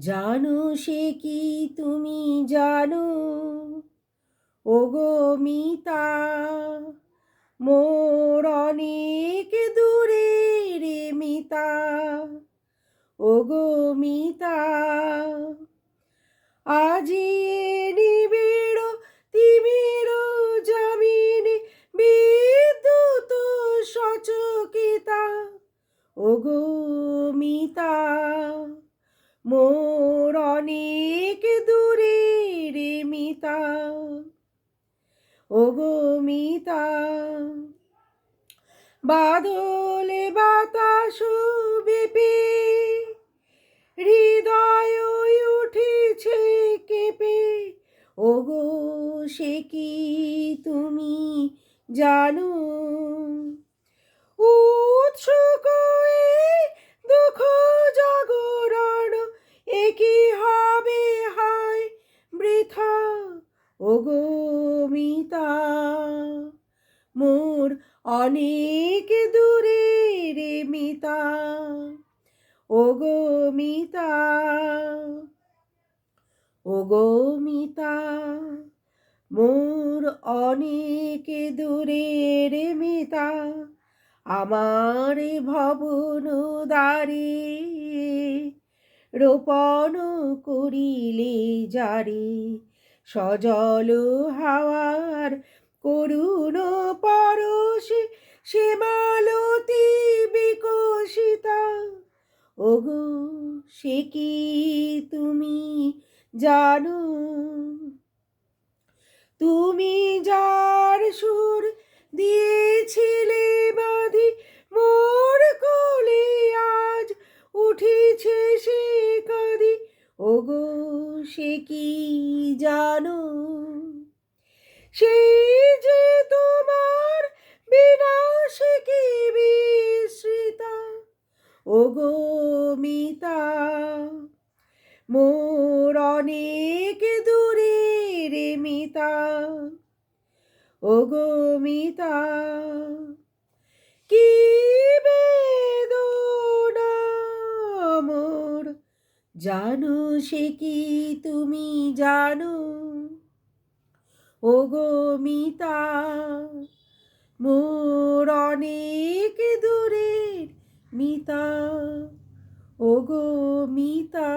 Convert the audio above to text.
জানো সে কি তুমি জানো, ওগো মিতা, মোর অনেক দূরে রে মিতা, ওগো মিতা, আজি এ নিবিড় তিমির জামিনে বিদ্যুৎ সচকিতা, ওগো মিতা, মোর অনেক দূরে রে মিতা, ওগো মিতা, বাদলে বাতাস বেপে হৃদয় উঠেছে কেঁপে, ওগো সে কি তুমি জানো, উৎসুক এই দুঃখ জাগরণ একই হবে হায় বৃথা, ওগো মিতা, মোর অনেক দূরে রে মিতা, ওগো মিতা, ওগো মিতা, মোর অনেক দূরে রে মিতা, আমার ভবন দ্বারে রোপণ করিলে যারে, সজল হাওয়ার করুণ পরশে সে মালতী বিকশিতা, ওগো সে কি তুমি জানো, তুমি যার সুর দিয়েছিলে বাঁধি মোর কোলে আজ উঠেছে সে কাঁদি, ওগো সে কি জানো, সেই যে তোমার বিনাশ কি বিস্মৃতা, ওগো মিতা, মোর অনেক দূরে রে মিতা, ওগো মিতা, কি বেদনা মোর, জানো সে কি তুমি জানো, ওগো মিতা, মোর অনেক দূরের মিতা, ওগো মিতা।